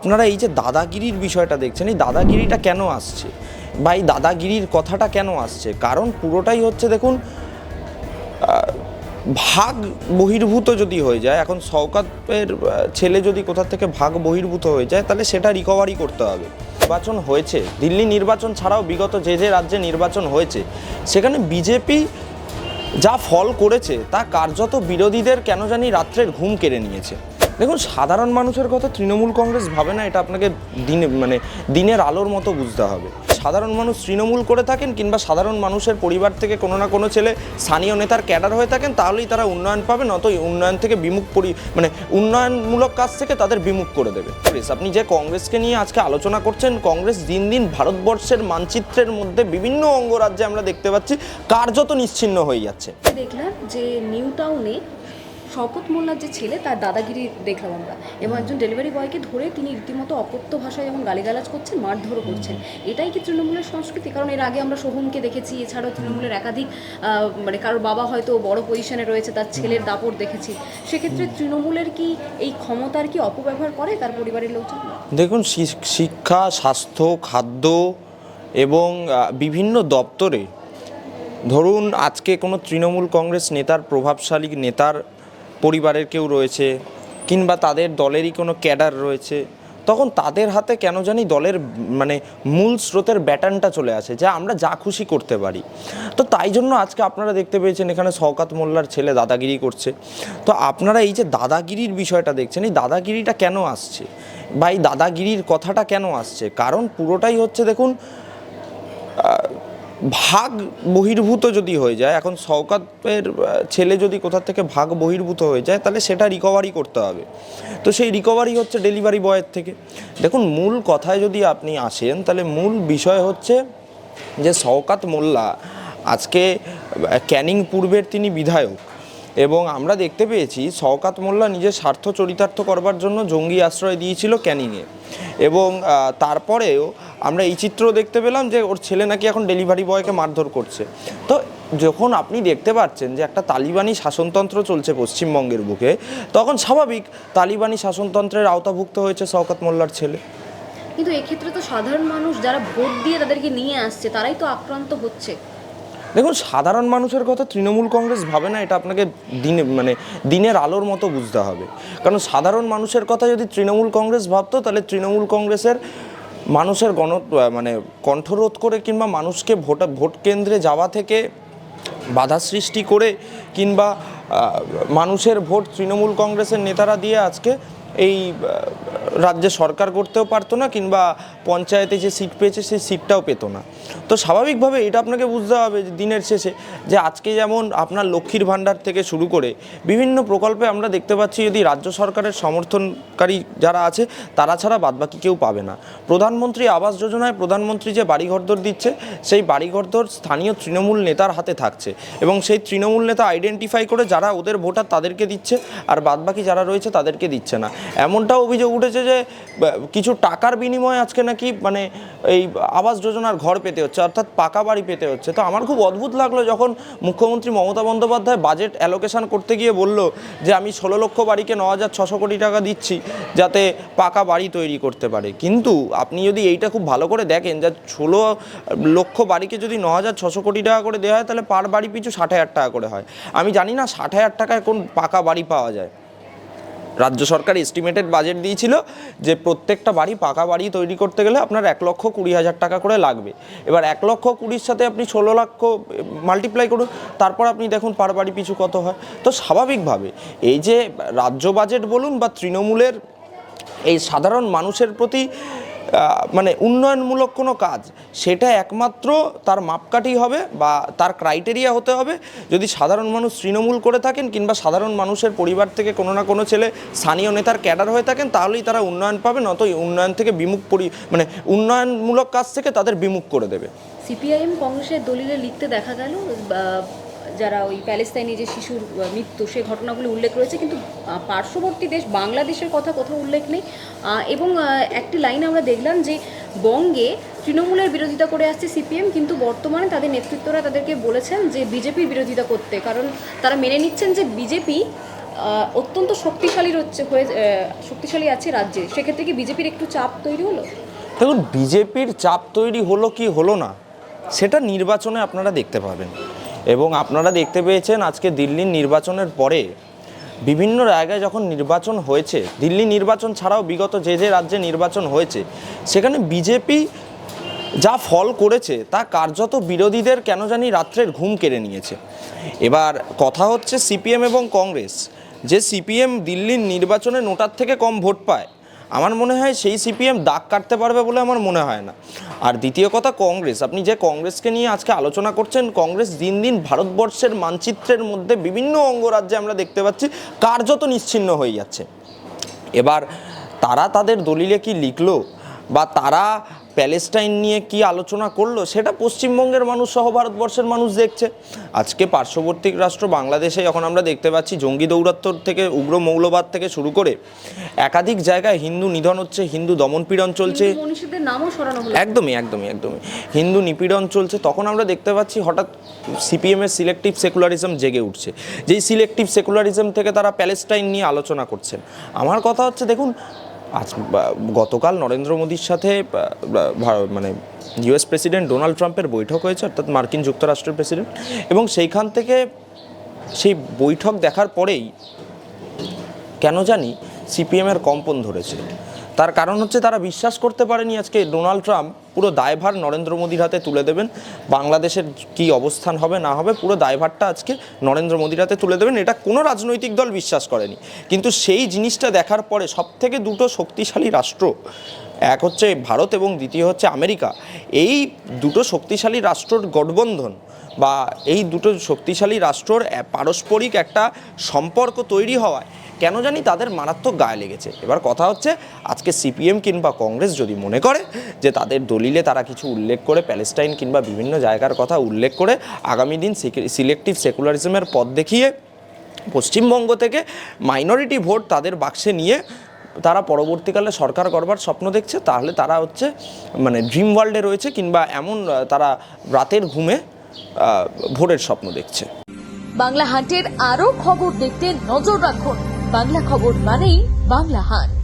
আপনারা এই যে দাদাগিরির বিষয়টা দেখছেন, এই দাদাগিরিটা কেন আসছে বা এই দাদাগিরির কথাটা কেন আসছে? কারণ পুরোটাই হচ্ছে, দেখুন, ভাগ বহির্ভূত যদি হয়ে যায়, এখন শওকতের ছেলে যদি কোথা থেকে ভাগ বহির্ভূত হয়ে যায়, তাহলে সেটা রিকভারি করতে হবে। নির্বাচন হয়েছে, দিল্লি নির্বাচন ছাড়াও বিগত যে রাজ্যে নির্বাচন হয়েছে, সেখানে বিজেপি যা ফল করেছে তা কার্যত বিরোধীদের কেন জানি রাত্রের ঘুম কেড়ে নিয়েছে। দেখুন, সাধারণ মানুষের কথা তৃণমূল কংগ্রেস ভাবে না, এটা আপনাকে দিনের আলোর মতো বুঝতে হবে। সাধারণ মানুষ তৃণমূল করে থাকেন কিংবা সাধারণ মানুষের পরিবার থেকে কোনো না কোনো ছেলে স্থানীয় নেতার ক্যাডার হয়ে থাকেন, তাহলেই তারা উন্নয়ন পাবে, নত উন্নয়ন থেকে উন্নয়নমূলক কাজ থেকে তাদের বিমুখ করে দেবে। আপনি যে কংগ্রেসকে নিয়ে আজকে আলোচনা করছেন, কংগ্রেস দিন দিন ভারতবর্ষের মানচিত্রের মধ্যে বিভিন্ন অঙ্গরাজ্যে আমরা দেখতে পাচ্ছি কার্যত নিশ্চিহ্ন হয়ে যাচ্ছে। দেখলাম যে নিউ টাউনে শওকত মোল্লার যে ছেলে, তার দাদাগিরি দেখলাম আমরা, এবং একজন ডেলিভারি বয়কে ধরে তিনি রীতিমতো অকথ্য ভাষায় যেমন গালিগালাজ করছেন, মারধরও করছেন। এটাই কি তৃণমূলের সংস্কৃতি? কারণ এর আগে আমরা সোহমকে দেখেছি, এছাড়াও তৃণমূলের একাধিক কারোর বাবা হয়তো বড় পজিশনে রয়েছে, তার ছেলের দাপট দেখেছি। সেক্ষেত্রে তৃণমূলের কি এই ক্ষমতার কি অপব্যবহার করে তার পরিবারের লোকজন? দেখুন, শিক্ষা, স্বাস্থ্য, খাদ্য এবং বিভিন্ন দপ্তরে, ধরুন আজকে কোনো তৃণমূল কংগ্রেস নেতার, প্রভাবশালী নেতার পরিবারের কেউ রয়েছে কিংবা তাদের দলেরই কোনো ক্যাডার রয়েছে, তখন তাদের হাতে কেন জানি দলের মূল স্রোতের ব্যাটনটা চলে আসে, যা আমরা যা খুশি করতে পারি। তো তাই জন্য আজকে আপনারা দেখতে পেয়েছেন এখানে শওকত মোল্লার ছেলে দাদাগিরি করছে। তো আপনারা এই যে দাদাগিরির বিষয়টা দেখছেন, এই দাদাগিরিটা কেন আসছে বা এই দাদাগিরির কথাটা কেন আসছে? কারণ পুরোটাই হচ্ছে, দেখুন, ভাগ বহির্ভূত যদি হয়ে যায়, এখন শওকতের ছেলে যদি কোথা থেকে ভাগ বহির্ভূত হয়ে যায়, তাহলে সেটা রিকভারি করতে হবে। তো সেই রিকভারি হচ্ছে ডেলিভারি বয়ের থেকে। দেখুন, মূল কথায় যদি আপনি আসেন, তাহলে মূল বিষয় হচ্ছে যে শওকত মোল্লা আজকে ক্যানিং পূর্বের তিনি বিধায়ক, এবং আমরা দেখতে পেয়েছি শওকত মোল্লা নিজের স্বার্থ চরিতার্থ করবার জন্য জঙ্গি আশ্রয় দিয়েছিল ক্যানিংয়ে, এবং তারপরেও আমরা এই চিত্র দেখতে পেলাম যে ওর ছেলে নাকি এখন ডেলিভারি বয়কে মারধর করছে। তো যখন আপনি দেখতে পাচ্ছেন যে একটা তালিবানি শাসনতন্ত্র চলছে পশ্চিমবঙ্গের বুকে, তখন স্বাভাবিক তালিবানি শাসনতন্ত্রের আওতাভুক্ত হয়েছে শওকত মোল্লার ছেলে। কিন্তু এক্ষেত্রে তো সাধারণ মানুষ যারা ভোট দিয়ে তাদেরকে নিয়ে আসছে, তারাই তো আক্রান্ত হচ্ছে। দেখুন, সাধারণ মানুষের কথা তৃণমূল কংগ্রেস ভাবে না, এটা আপনাকে দিনের আলোর মতো বুঝতে হবে। কারণ সাধারণ মানুষের কথা যদি তৃণমূল কংগ্রেস ভাবতো, তাহলে তৃণমূল কংগ্রেসের মানুষের কণ্ঠরোধ করে কিংবা মানুষকে ভোট কেন্দ্রে যাওয়া থেকে বাধা সৃষ্টি করে কিংবা মানুষের ভোট তৃণমূল কংগ্রেসের নেতারা দিয়ে আজকে এই রাজ্যে সরকার করতেও পারতো না, কিংবা পঞ্চায়েতে যে সিট পেয়েছে সেই সিটটাও পেতো না। তো স্বাভাবিকভাবে এটা আপনাকে বুঝতে হবে যে দিনের শেষে যে আজকে যেমন আপনার লক্ষ্মীর ভাণ্ডার থেকে শুরু করে বিভিন্ন প্রকল্পে আমরা দেখতে পাচ্ছি, যদি রাজ্য সরকারের সমর্থনকারী যারা আছে তারা ছাড়া বাদবাকি কেউ পাবে না। প্রধানমন্ত্রী আবাস যোজনায় প্রধানমন্ত্রী যে বাড়িঘরদর দিচ্ছে, সেই বাড়িঘরদর স্থানীয় তৃণমূল নেতার হাতে থাকছে, এবং সেই তৃণমূল নেতা আইডেন্টিফাই করে যারা ওদের ভোটার তাদেরকে দিচ্ছে, আর বাদবাকি যারা রয়েছে তাদেরকে দিচ্ছে না। এমনটাও অভিযোগ উঠেছে যে কিছু টাকার বিনিময়ে আজকে নাকি এই আবাস যোজনার ঘর পেতে হচ্ছে, অর্থাৎ পাকা বাড়ি পেতে হচ্ছে। তো আমার খুব অদ্ভুত লাগলো যখন মুখ্যমন্ত্রী মমতা বন্দ্যোপাধ্যায় বাজেট অ্যালোকেশন করতে গিয়ে বলল যে আমি 16 লক্ষ বাড়িকে 9,600 কোটি টাকা দিচ্ছি যাতে পাকা বাড়ি তৈরি করতে পারে। কিন্তু আপনি যদি এইটা খুব ভালো করে দেখেন, যে 16 লক্ষ বাড়িকে যদি 9,600 কোটি টাকা করে দেওয়া হয়, তাহলে পার বাড়ি পিছু 60,000 টাকা করে হয়। আমি জানি না 60,000 টাকায় কোন পাকা বাড়ি পাওয়া যায়। রাজ্য সরকার এস্টিমেটেড বাজেট দিয়েছিল যে প্রত্যেকটা বাড়ি, পাকা বাড়ি তৈরি করতে গেলে আপনার 1,20,000 টাকা করে লাগবে। এবার 1,20,000 সাথে আপনি 16 লক্ষ মাল্টিপ্লাই করুন, তারপর আপনি দেখুন পার বাড়ি পিছু কত হয়। তো স্বাভাবিকভাবে এই যে রাজ্য বাজেট বলুন বা তৃণমূলের এই সাধারণ মানুষের প্রতি উন্নয়নমূলক কোনো কাজ, সেটা একমাত্র তার মাপকাঠি হবে বা তার ক্রাইটেরিয়া হতে হবে যদি সাধারণ মানুষ তৃণমূল করে থাকেন কিংবা সাধারণ মানুষের পরিবার থেকে কোনো না কোনো ছেলে স্থানীয় নেতার ক্যাডার হয়ে থাকেন, তাহলেই তারা উন্নয়ন পাবে, নত উন্নয়ন থেকে উন্নয়নমূলক কাজ থেকে তাদের বিমুখ করে দেবে। সিপিআইএম কংগ্রেসের দলিলে লিখতে দেখা গেল যারা ওই প্যালেস্তাইনে যে শিশুর মৃত্যু, সেই ঘটনাগুলো উল্লেখ রয়েছে, কিন্তু পার্শ্ববর্তী দেশ বাংলাদেশের কথা কোথাও উল্লেখ নেই। এবং একটি লাইন আমরা দেখলাম যে বঙ্গে তৃণমূলের বিরোধিতা করে আসছে সিপিএম, কিন্তু বর্তমানে তাদের নেতৃত্বরা তাদেরকে বলেছেন যে বিজেপির বিরোধিতা করতে, কারণ তারা মেনে নিচ্ছেন যে বিজেপি অত্যন্ত শক্তিশালী আছে রাজ্যে, সেক্ষেত্রে কি বিজেপির একটু চাপ তৈরি হলো? দেখুন, বিজেপির চাপ তৈরি হলো কি হলো না সেটা নির্বাচনে আপনারা দেখতে পাবেন, এবং আপনারা দেখতে পেয়েছেন আজকে দিল্লির নির্বাচনের পরে বিভিন্ন জায়গায় যখন নির্বাচন হয়েছে, দিল্লি নির্বাচন ছাড়াও বিগত যে যে রাজ্যে নির্বাচন হয়েছে, সেখানে বিজেপি যা ফল করেছে তা কার্যত বিরোধীদের কেন জানি রাত্রের ঘুম কেড়ে নিয়েছে। এবার কথা হচ্ছে সিপিএম এবং কংগ্রেস, যে সিপিএম দিল্লির নির্বাচনে নোটার থেকে কম ভোট পায়, আমার মনে হয় সেই সিপিএম দাগ কাটতে পারবে বলে আমার মনে হয় না। আর দ্বিতীয় কথা, কংগ্রেস, আপনি যে কংগ্রেসকে নিয়ে আজকে আলোচনা করছেন, কংগ্রেস দিন দিন ভারতবর্ষের মানচিত্রের মধ্যে বিভিন্ন অঙ্গরাজ্যে আমরা দেখতে পাচ্ছি কার্যত নিশ্চিহ্ন হয়ে যাচ্ছে। এবার তারা তাদের দলিলে কি লিখলো বা তারা প্যালেস্টাইন নিয়ে কি আলোচনা করলো, সেটা পশ্চিমবঙ্গের মানুষ সহ ভারতবর্ষের মানুষ দেখছে। আজকে পার্শ্ববর্তী রাষ্ট্র বাংলাদেশে যখন আমরা দেখতে পাচ্ছি জঙ্গি দৌরাত্ম্য থেকে, উগ্র মৌলবাদ থেকে শুরু করে একাধিক জায়গায় হিন্দু নিধন হচ্ছে, হিন্দু দমনপীড়ন চলছে, মনীষীদের নামও সরানো হলো, একদমই হিন্দু নিপীড়ন চলছে, তখন আমরা দেখতে পাচ্ছি হঠাৎ সিপিএমের সিলেক্টিভ সেকুলারিজম জেগে উঠছে। যেই সিলেক্টিভ সেকুলারিজম থেকে তারা প্যালেস্টাইন নিয়ে আলোচনা করছেন। আমার কথা হচ্ছে, দেখুন, গতকাল নরেন্দ্র মোদীর সাথে মানে ইউএস প্রেসিডেন্ট ডোনাল্ড ট্রাম্পের বৈঠক হয়েছে, অর্থাৎ মার্কিন যুক্তরাষ্ট্রের প্রেসিডেন্ট, এবং সেইখান থেকে সেই বৈঠক দেখার পরেই কেন জানি সিপিএমের কম্পন ধরেছে। তার কারণ হচ্ছে তারা বিশ্বাস করতে পারেনি আজকে ডোনাল্ড ট্রাম্প পুরো দায়ভার নরেন্দ্র মোদীর হাতে তুলে দেবেন, বাংলাদেশের কি অবস্থান হবে না হবে পুরো দায়ভারটা আজকে নরেন্দ্র মোদীর হাতে তুলে দেবেন, এটা কোনো রাজনৈতিক দল বিশ্বাস করেনি। কিন্তু সেই জিনিসটা দেখার পরে সবথেকে দুটো শক্তিশালী রাষ্ট্র, এক হচ্ছে ভারত এবং দ্বিতীয় হচ্ছে আমেরিকা, এই দুটো শক্তিশালী রাষ্ট্রর গঠবন্ধন বা এই দুটো শক্তিশালী রাষ্ট্রর পারস্পরিক একটা সম্পর্ক তৈরি হওয়ায় কেন জানি তাদের মারাত্মক গায়ে লেগেছে। এবার কথা হচ্ছে, আজকে সিপিএম কিংবা কংগ্রেস যদি মনে করে যে তাদের দলিলে তারা কিছু উল্লেখ করে প্যালেস্টাইন কিংবা বিভিন্ন জায়গার কথা উল্লেখ করে আগামী দিন সিলেক্টিভ সেকুলারিজমের পথ দেখিয়ে পশ্চিমবঙ্গ থেকে মাইনরিটি ভোট তাদের বাক্সে নিয়ে তারা পরবর্তীকালে সরকার করবার স্বপ্ন দেখছে, তাহলে তারা হচ্ছে মানে ড্রিম ওয়ার্ল্ডে রয়েছে, কিংবা এমন তারা রাতের ঘুমে ভোটের স্বপ্ন দেখছে। বাংলা হান্টের আরো খবর দেখতে নজর রাখুন। বাংলা খবর মানেই বাংলা হান্ট।